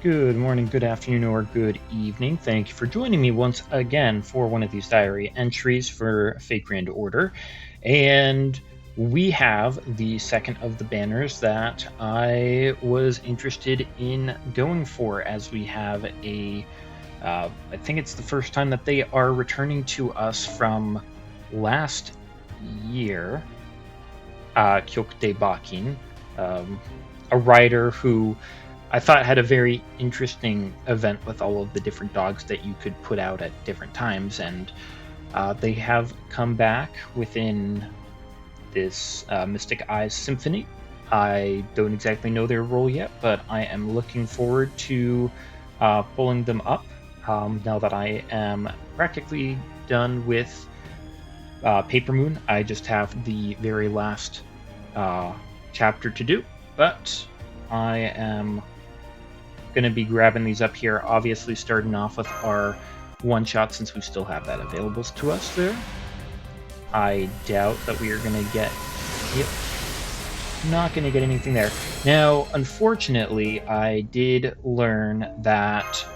Good morning, good afternoon, or good evening. Thank you for joining me once again for one of these diary entries for Fake Grand Order. And we have the second of the banners that I was interested in going for, as we have I think it's the first time that they are returning to us from last year, Kyokutei Bakin, a rider who I thought had a very interesting event with all of the different dogs that you could put out at different times, and they have come back within this Mystic Eyes Symphony. I don't exactly know their role yet, but I am looking forward to pulling them up now that I am practically done with Paper Moon. I just have the very last chapter to do, but I am going to be grabbing these up here, obviously starting off with our one shot since we still have that available to us there. I doubt that we are going to get, not going to get anything there. Now, unfortunately, I did learn that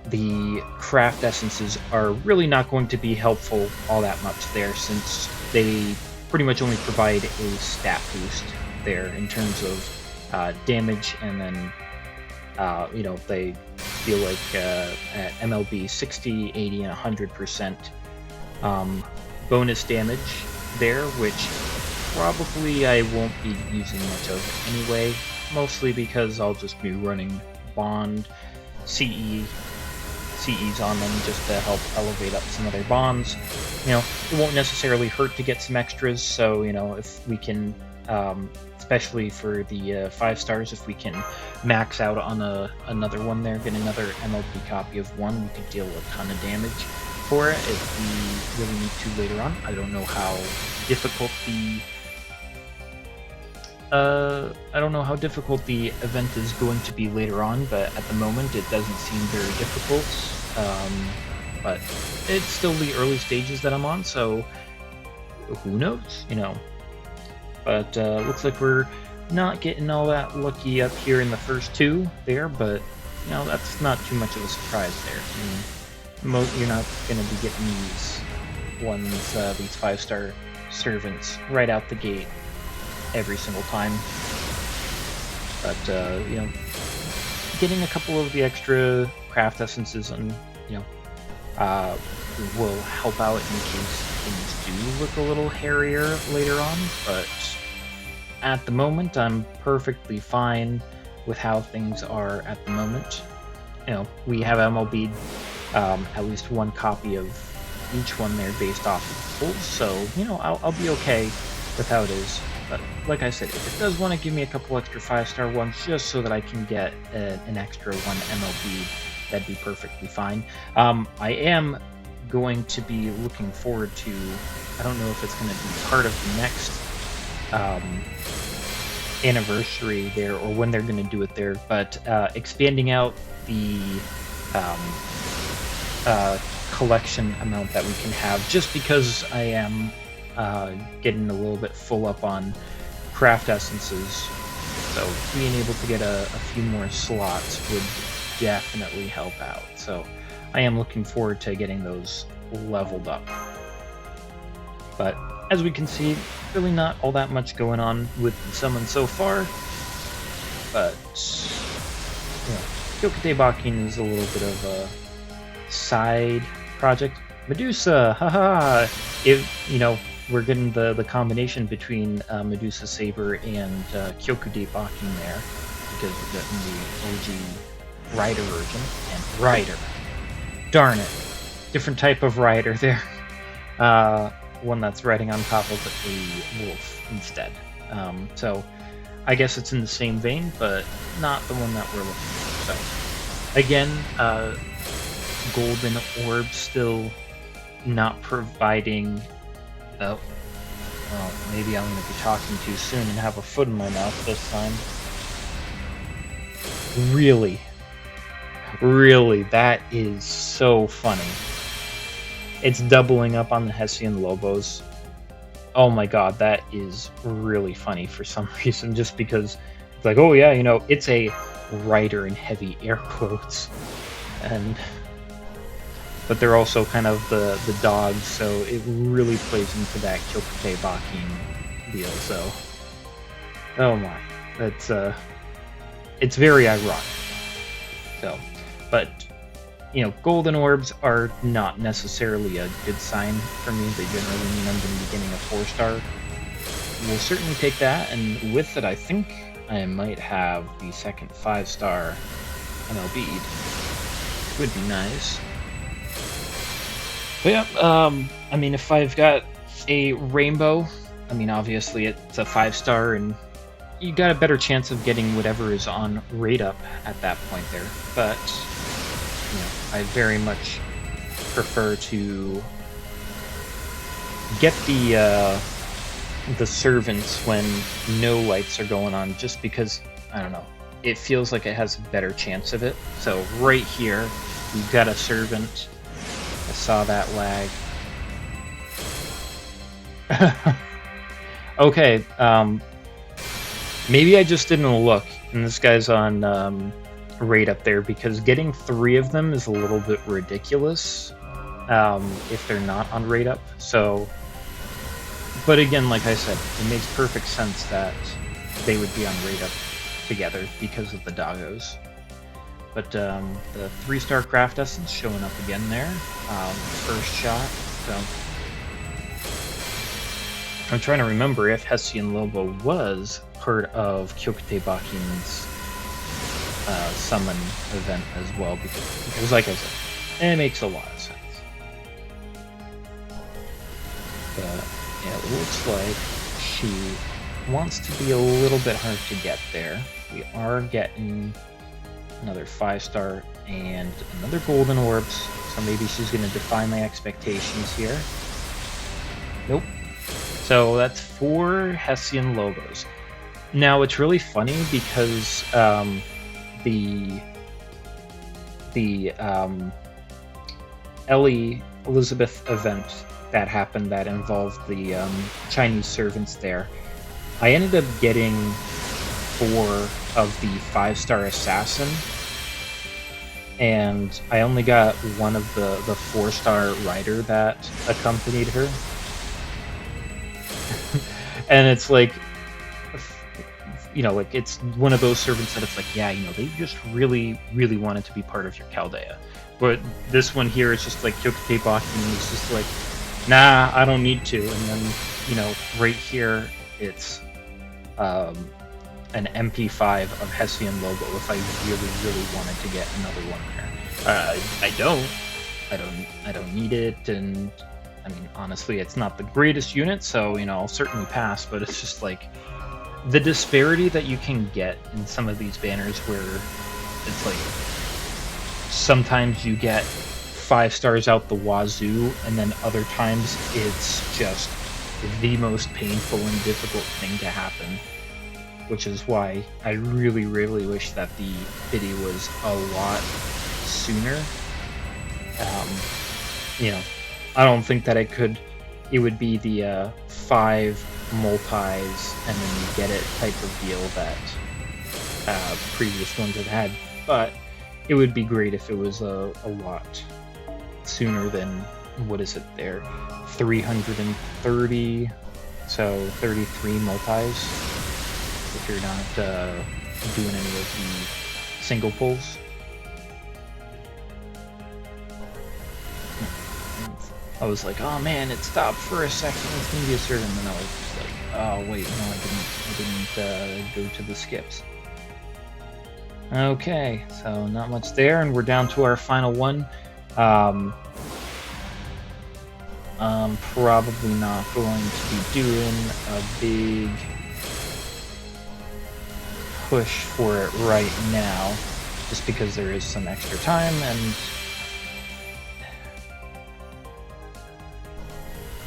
the craft essences are really not going to be helpful all that much there, since they pretty much only provide a stat boost there in terms of damage, and then they feel like at MLB 60, 80, and 100% bonus damage there, which probably I won't be using much of anyway, mostly because I'll just be running Bond, CEs on them just to help elevate up some of their bonds. It won't necessarily hurt to get some extras, so, if we can, especially for the 5 stars, if we can max out on another one there, get another MLP copy of one, we could deal a ton of damage for it if we really need to later on. I don't know how difficult the event is going to be later on, but at the moment it doesn't seem very difficult. But it's still the early stages that I'm on, so who knows, But looks like we're not getting all that lucky up here in the first 2 there, but that's not too much of a surprise there. You're not going to be getting these ones, these 5-star servants right out the gate every single time. But getting a couple of the extra craft essences and will help out in case things do look a little hairier later on, but at the moment I'm perfectly fine with how things are at the moment. We have MLB at least one copy of each one there based off of pulls, so I'll be okay with how it is. But like I said, if it does want to give me a couple extra 5-star ones just so that I can get an extra 1 MLB, that'd be perfectly fine. I am going to be looking forward to, I don't know if it's going to be part of the next anniversary there or when they're going to do it there, but expanding out the collection amount that we can have, just because I am getting a little bit full up on craft essences, so being able to get a few more slots would definitely help out. So I am looking forward to getting those leveled up. But as we can see, really not all that much going on with the summon so far. But Kyokutei Bakin is a little bit of a side project. Medusa, haha! We're getting the combination between Medusa Saber and Kyokutei Bakin there, because we're getting the OG rider version, and rider. Darn it. Different type of rider there. One that's riding on top of a wolf instead. So I guess it's in the same vein, but not the one that we're looking for. So again, golden orb still not providing. Oh, well, maybe I'm going to be talking too soon and have a foot in my mouth this time. Really, that is so funny. It's doubling up on the Hessian Lobos. Oh my god, that is really funny for some reason, just because it's like, oh yeah, it's a rider in heavy air quotes, but they're also kind of the dogs, so it really plays into that Kyokutei Bakin deal. So, oh my, that's it's very ironic. So, but you know, golden orbs are not necessarily a good sign for me. They generally mean I'm going to be getting a 4-star. We'll certainly take that, and with it, I think I might have the second 5-star MLB'd. Would be nice. But yeah, I mean, if I've got a rainbow, I mean, obviously it's a 5-star, and you got a better chance of getting whatever is on rate up at that point there. But you know, I very much prefer to get the servants when no lights are going on, just because, I don't know, it feels like it has a better chance of it. So right here, we've got a servant. I saw that lag. Okay, maybe I just didn't look, and this guy's on rate up there, because getting 3 of them is a little bit ridiculous if they're not on rate up. So, but again, like I said, it makes perfect sense that they would be on rate up together because of the doggos. But the 3-star craft essence showing up again there, first shot. So I'm trying to remember if Hessian Lobo was part of Kyokutei Bakin's summon event as well, because like I said, it makes a lot of sense. But yeah, it looks like she wants to be a little bit hard to get there. We are getting another 5-star and another golden orbs, so maybe she's going to defy my expectations here. Nope. So that's 4 Hessian Lobos. Now it's really funny because the Elizabeth event that happened that involved the Chinese servants there, I ended up getting 4 of the 5-star assassin, and I only got 1 of the 4-star rider that accompanied her. And it's like, you know, like, it's one of those servants that it's like, yeah, you know, they just really, really wanted to be part of your Chaldea. But this one here is just like, Kyokutei Bakin is just like, nah, I don't need to. And then, you know, right here, it's an MP5 of Hessian Lobo if I really, really wanted to get another one there. I don't need it, and I mean, honestly, it's not the greatest unit, so, you know, I'll certainly pass, but it's just like, the disparity that you can get in some of these banners where it's like, sometimes you get 5 stars out the wazoo, and then other times it's just the most painful and difficult thing to happen. Which is why I really, really wish that the biddy was a lot sooner. You know, I don't think that it would be the 5 multis and then you get it type of deal that previous ones have had, but it would be great if it was a lot sooner than, what is it there, 330, so 33 multis. If you're not doing any of the single pulls. I was like, oh man, it stopped for a second, it's gonna be a servant, and then I was just like, oh wait, no, I didn't go to the skips. Okay, so not much there, and we're down to our final one. I'm probably not going to be doing a big push for it right now, just because there is some extra time, and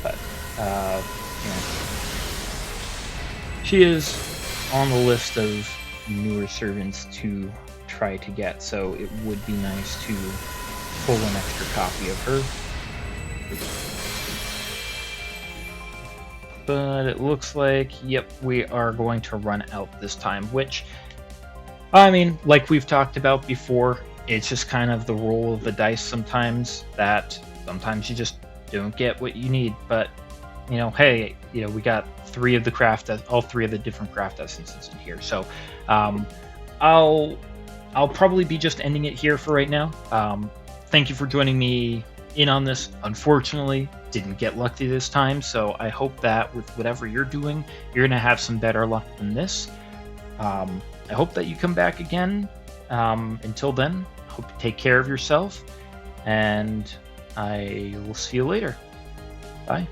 but you know, she is on the list of newer servants to try to get, so it would be nice to pull an extra copy of her. But it looks like, yep, we are going to run out this time, which I mean, like we've talked about before, it's just kind of the roll of the dice sometimes that sometimes you just don't get what you need. But, hey, we got all three of the different craft essences in here. So, um, I'll I'll probably be just ending it here for right now. Thank you for joining me in on this. Unfortunately, didn't get lucky this time, so I hope that with whatever you're doing, you're gonna have some better luck than this. I hope that you come back again. Until then, hope you take care of yourself, and I will see you later. Bye.